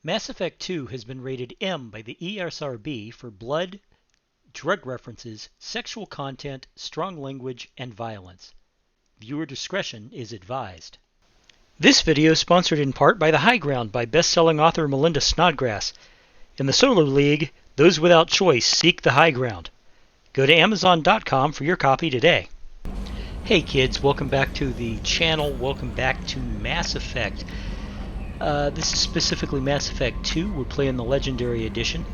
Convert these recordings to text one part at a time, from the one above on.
Mass Effect 2 has been rated M by the ESRB for blood, drug references, sexual content, strong language, and violence. Viewer discretion is advised. This video is sponsored in part by The High Ground by best-selling author Melinda Snodgrass. In the Solar League, those without choice seek the high ground. Go to Amazon.com for your copy today. Hey kids, welcome back to the channel. Welcome back to Mass Effect. This is specifically Mass Effect 2. We're playing the Legendary Edition.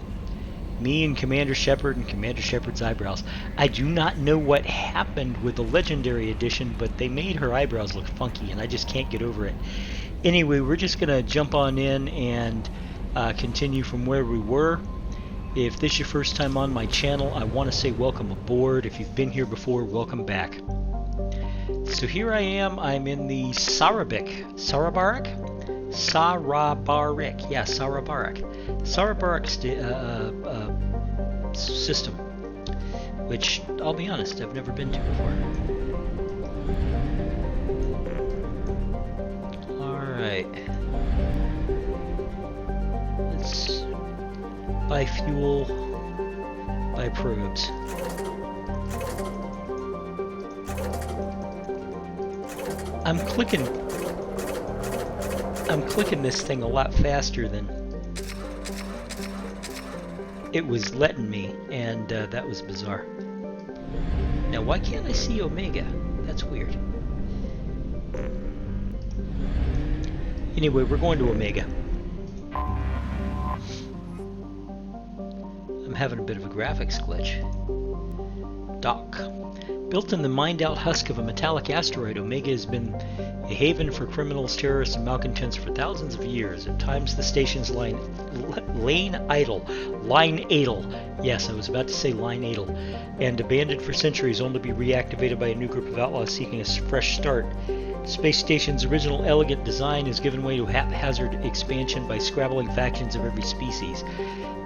Me and Commander Shepard and Commander Shepard's eyebrows. I do not know what happened with the Legendary Edition, but they made her eyebrows look funky, and I just can't get over it. Anyway, we're just going to jump on in and continue from where we were. If this is your first time on my channel, I want to say welcome aboard. If you've been here before, welcome back. So here I am. I'm in the Sarabarik, yeah, Sarabarik system, which, I'll be honest, I've never been to before. Alright. Let's buy fuel, buy probes. I'm clicking this thing a lot faster than it was letting me, and that was bizarre. Now, why can't I see Omega? That's weird. Anyway, we're going to Omega. I'm having a bit of a graphics glitch. Dock. Built in the mined-out husk of a metallic asteroid, Omega has been a haven for criminals, terrorists, and malcontents for thousands of years. At times, the station's line idle, yes, I was about to say line idle, and abandoned for centuries, only to be reactivated by a new group of outlaws seeking a fresh start. The space station's original elegant design has given way to haphazard expansion by scrabbling factions of every species.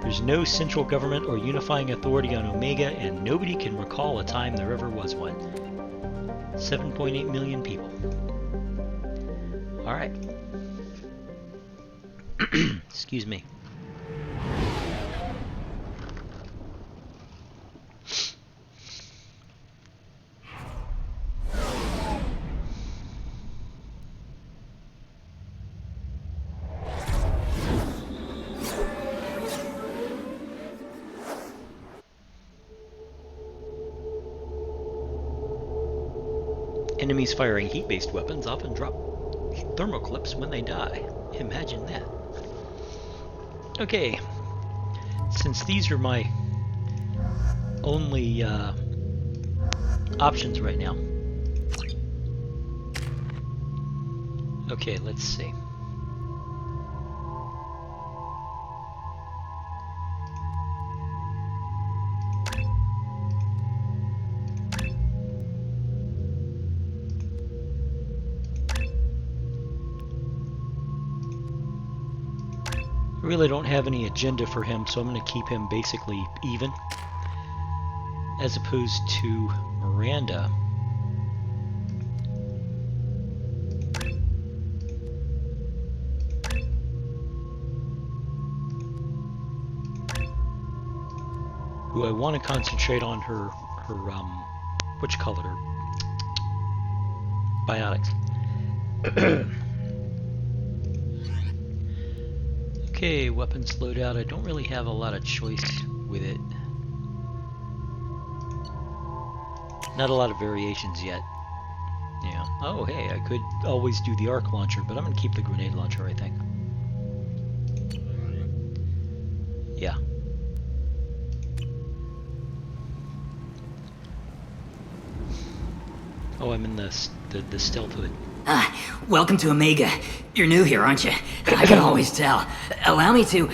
There's no central government or unifying authority on Omega, and nobody can recall a time there ever was one. 7.8 million people. Alright. Excuse me. Enemies firing heat-based weapons often drop thermoclips when they die. Imagine that. Okay, since these are my only options right now. Okay, let's see. I really don't have any agenda for him, so I'm going to keep him basically even, as opposed to Miranda. Who I want to concentrate on her which color? Biotics. Okay, weapons loadout. I don't really have a lot of choice with it. Not a lot of variations yet. Yeah. Oh, hey, I could always do the arc launcher, but I'm going to keep the grenade launcher, I think. Yeah. Oh, I'm in the stealth hood. Welcome to Omega. You're new here, aren't you? I can always tell. Allow me to...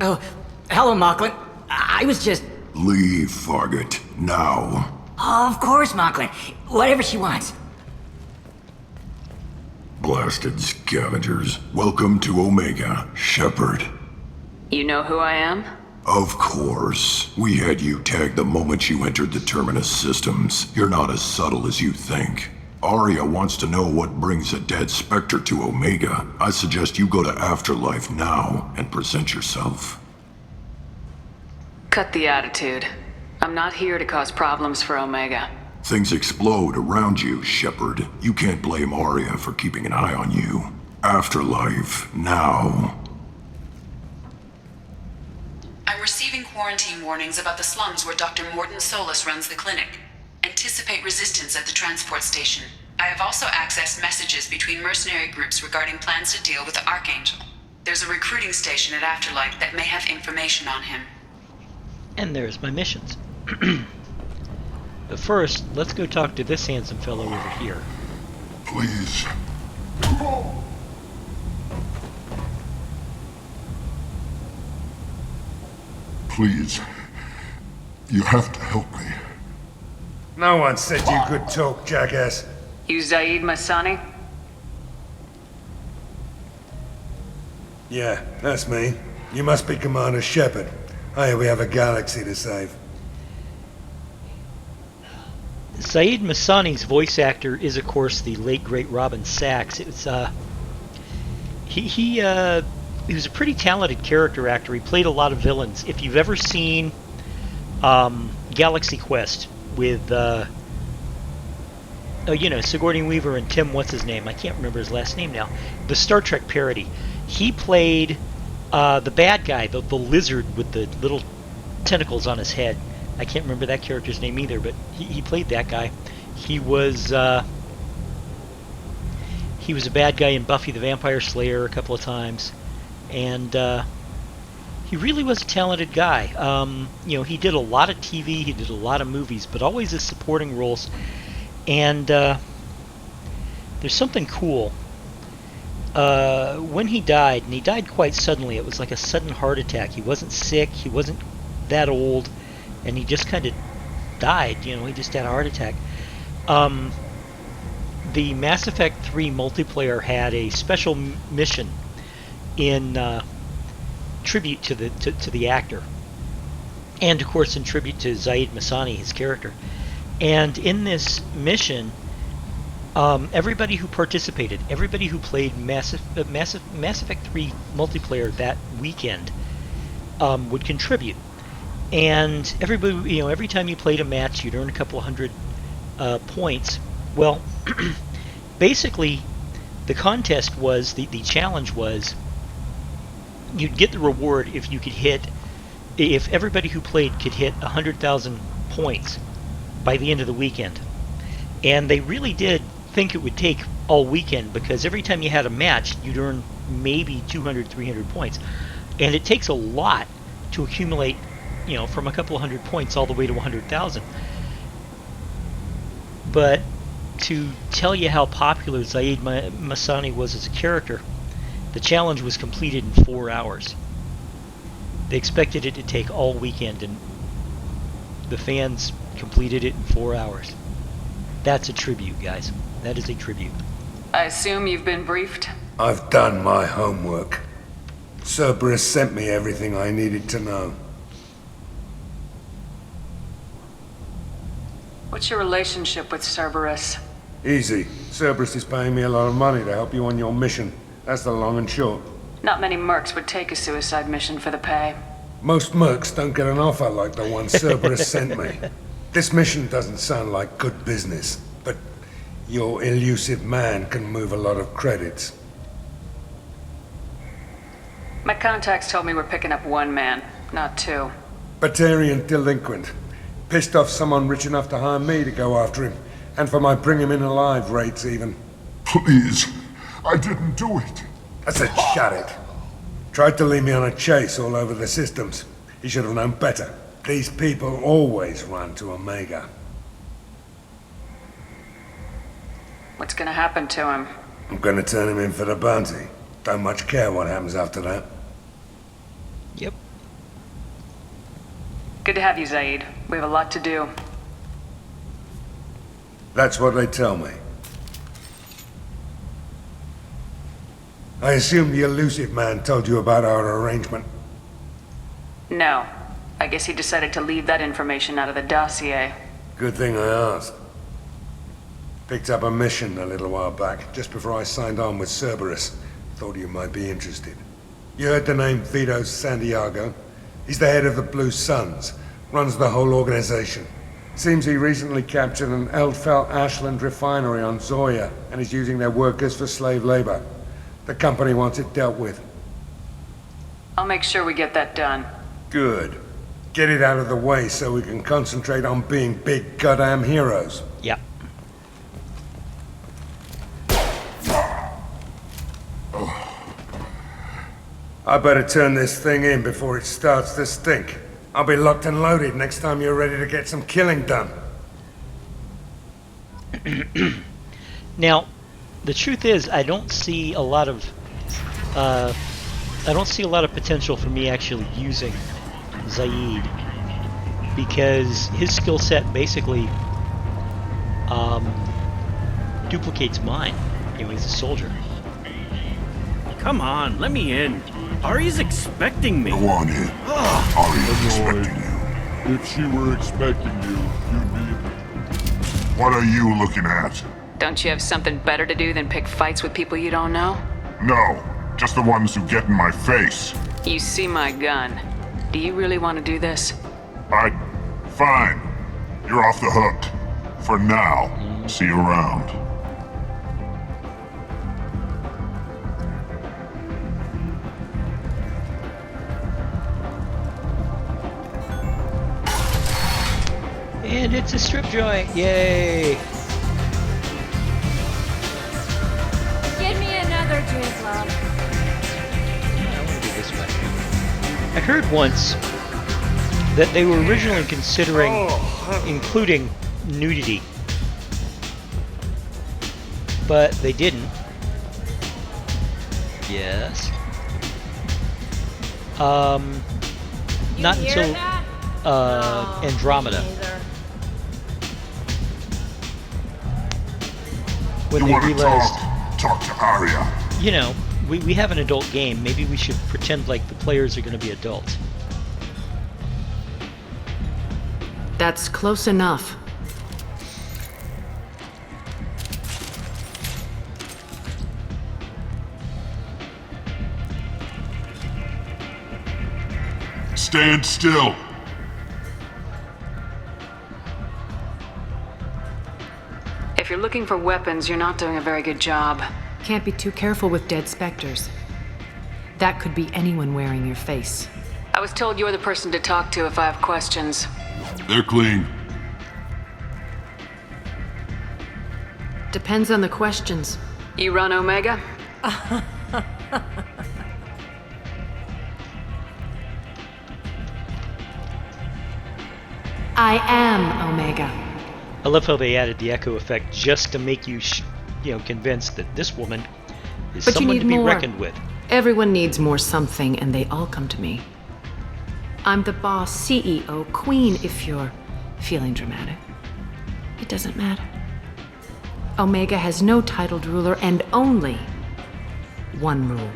Oh, hello, Mocklin. I was just... Leave, Fargate. Now. Oh, of course, Mocklin. Whatever she wants. Blasted scavengers. Welcome to Omega, Shepard. You know who I am? Of course. We had you tagged the moment you entered the Terminus systems. You're not as subtle as you think. Arya wants to know what brings a dead Spectre to Omega. I suggest you go to Afterlife now and present yourself. Cut the attitude. I'm not here to cause problems for Omega. Things explode around you, Shepard. You can't blame Arya for keeping an eye on you. Afterlife now. I'm receiving quarantine warnings about the slums where Dr. Morton Solus runs the clinic. Anticipate resistance at the transport station. I have also accessed messages between mercenary groups regarding plans to deal with the Archangel. There's a recruiting station at Afterlife that may have information on him. And there's my missions. But first, let's go talk to this handsome fellow over here. Please. Please. You have to help me. No one said you could talk, jackass. You Zaid Masani? Yeah, that's me. You must be Commander Shepard. Hey, we have a galaxy to save. Zaid Masani's voice actor is, of course, the late great Robin Sachs. It's he was a pretty talented character actor. He played a lot of villains. If you've ever seen Galaxy Quest with Sigourney Weaver and Tim what's his name? I can't remember his last name now. The Star Trek parody. He played the bad guy, the lizard with the little tentacles on his head. I can't remember that character's name either, but he played that guy. He was a bad guy in Buffy the Vampire Slayer a couple of times, and he really was a talented guy. He did a lot of TV, he did a lot of movies, but always as supporting roles. And there's something cool. When he died, and he died quite suddenly, it was like a sudden heart attack. He wasn't sick, he wasn't that old, and he just kind of died. He just had a heart attack. The Mass Effect 3 multiplayer had a special mission in tribute to the actor, and of course in tribute to Zaid Masani, his character. And in this mission, everybody who participated, everybody who played Mass Effect 3 multiplayer that weekend would contribute. And everybody, every time you played a match, you'd earn a couple of hundred points. Well, basically, the contest was, the challenge was, you'd get the reward if you could if everybody who played could hit 100,000 points by the end of the weekend. And they really did think it would take all weekend, because every time you had a match, you'd earn maybe 200, 300 points. And it takes a lot to accumulate, from a couple of hundred points all the way to 100,000. But to tell you how popular Zaid Masani was as a character, the challenge was completed in 4 hours. They expected it to take all weekend, and the fans completed it in 4 hours. That's a tribute, guys. That is a tribute. I assume you've been briefed? I've done my homework. Cerberus sent me everything I needed to know. What's your relationship with Cerberus? Easy. Cerberus is paying me a lot of money to help you on your mission. That's the long and short. Not many mercs would take a suicide mission for the pay. Most mercs don't get an offer like the one Cerberus sent me. This mission doesn't sound like good business, but your Illusive Man can move a lot of credits. My contacts told me we're picking up one man, not two. Batarian delinquent. Pissed off someone rich enough to hire me to go after him. And for my bring him in alive rates even. Please. I didn't do it. I said shut it. Tried to lead me on a chase all over the systems. He should have known better. These people always run to Omega. What's gonna happen to him? I'm gonna turn him in for the bounty. Don't much care what happens after that. Yep. Good to have you, Zaid. We have a lot to do. That's what they tell me. I assume the Illusive Man told you about our arrangement. No. I guess he decided to leave that information out of the dossier. Good thing I asked. Picked up a mission a little while back, just before I signed on with Cerberus. Thought you might be interested. You heard the name Vito Santiago? He's the head of the Blue Suns, runs the whole organization. Seems he recently captured an Eldfell Ashland refinery on Zoya, and is using their workers for slave labor. The company wants it dealt with. I'll make sure we get that done. Good. Get it out of the way so we can concentrate on being big goddamn heroes. Yep. I better turn this thing in before it starts to stink. I'll be locked and loaded next time you're ready to get some killing done. Now, the truth is, I don't see a lot of potential for me actually using Zaid, because his skill set basically duplicates mine. You know, he's a soldier. Come on, let me in. Ari's expecting me. Go on in. Arya's expecting you. If she were expecting you, you'd be... What are you looking at? Don't you have something better to do than pick fights with people you don't know? No, just the ones who get in my face. You see my gun. Do you really want to do this? Fine. You're off the hook. For now. See you around. And it's a strip joint. Yay! Give me another drink, love. I want to do this way. I heard once that they were originally considering including nudity, but they didn't. Yes. Not until Andromeda. When You they want to realized, talk to Arya. you know, we have an adult game. Maybe we should pretend like the players are going to be adults. That's close enough. Stand still. If you're looking for weapons, you're not doing a very good job. Can't be too careful with dead specters. That could be anyone wearing your face. I was told you're the person to talk to if I have questions. They're clean. Depends on the questions. You run Omega? I am Omega. I love how they added the echo effect just to make you, convinced that this woman is But you someone need to be more. reckoned with. Everyone needs more something, and they all come to me. I'm the boss, CEO, queen, if you're feeling dramatic. It doesn't matter. Omega has no titled ruler and only one rule.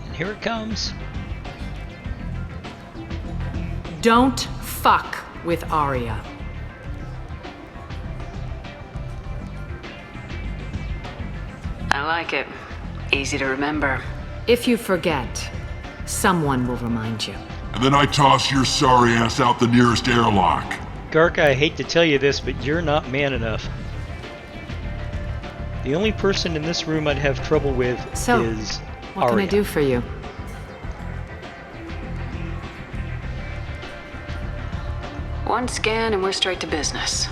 And here it comes. Don't fuck with Arya. I like it. Easy to remember. If you forget, someone will remind you. And then I toss your sorry ass out the nearest airlock. Gark, I hate to tell you this, but you're not man enough. The only person in this room I'd have trouble with So, is what can I Arya. do for you? One scan and we're straight to business.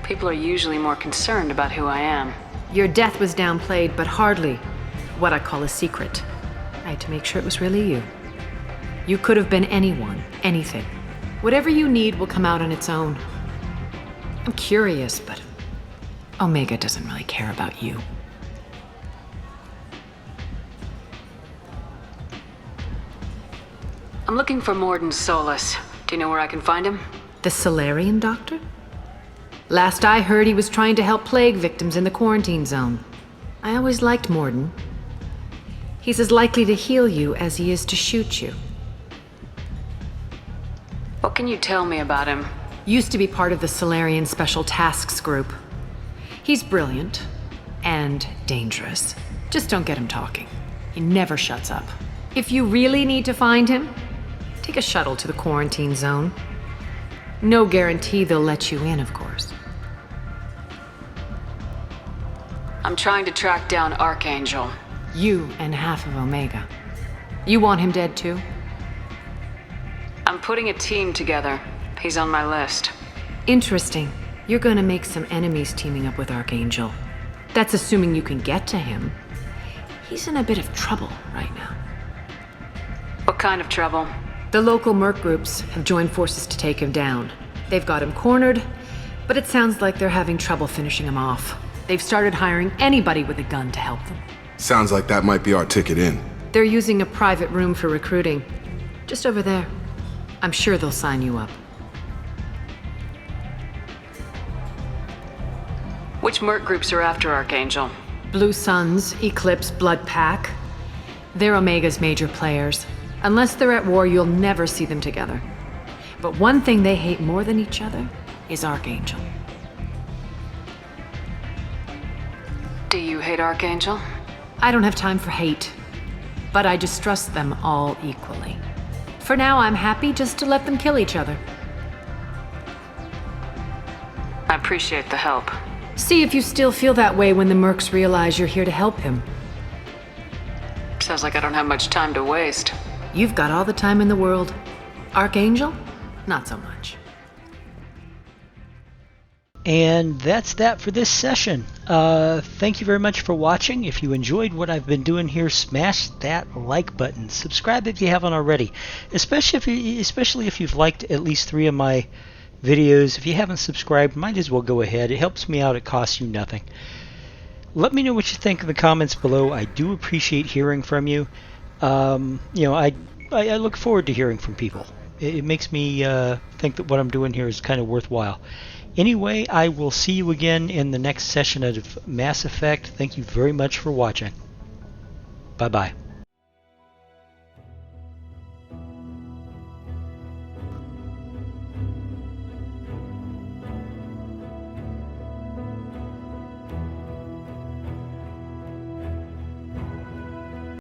People are usually more concerned about who I am. Your death was downplayed, but hardly what I call a secret. I had to make sure it was really you. You could have been anyone, anything. Whatever you need will come out on its own. I'm curious, but Omega doesn't really care about you. I'm looking for Morden Solus. Do you know where I can find him? The Solarian doctor? Last I heard, he was trying to help plague victims in the quarantine zone. I always liked Morden. He's as likely to heal you as he is to shoot you. What can you tell me about him? Used to be part of the Solarian Special Tasks Group. He's brilliant and dangerous. Just don't get him talking. He never shuts up. If you really need to find him, take a shuttle to the quarantine zone. No guarantee they'll let you in, of course. I'm trying to track down Archangel. You and half of Omega. You want him dead too? I'm putting a team together. He's on my list. Interesting. You're gonna make some enemies teaming up with Archangel. That's assuming you can get to him. He's in a bit of trouble right now. What kind of trouble? The local merc groups have joined forces to take him down. They've got him cornered, but it sounds like they're having trouble finishing him off. They've started hiring anybody with a gun to help them. Sounds like that might be our ticket in. They're using a private room for recruiting. Just over there. I'm sure they'll sign you up. Which merc groups are after Archangel? Blue Suns, Eclipse, Blood Pack. They're Omega's major players. Unless they're at war, you'll never see them together. But one thing they hate more than each other is Archangel. Do you hate Archangel? I don't have time for hate, but I distrust them all equally. For now, I'm happy just to let them kill each other. I appreciate the help. See if you still feel that way when the mercs realize you're here to help him. Sounds like I don't have much time to waste. You've got all the time in the world. Archangel? Not so much. And that's that for this session. Thank you very much for watching. If you enjoyed what I've been doing here, smash that like button. Subscribe if you haven't already. Especially if you've liked at least 3 of my videos. If you haven't subscribed, might as well go ahead. It helps me out. It costs you nothing. Let me know what you think in the comments below. I do appreciate hearing from you. I look forward to hearing from people. It makes me think that what I'm doing here is kind of worthwhile. Anyway, I will see you again in the next session of Mass Effect. Thank you very much for watching. Bye-bye.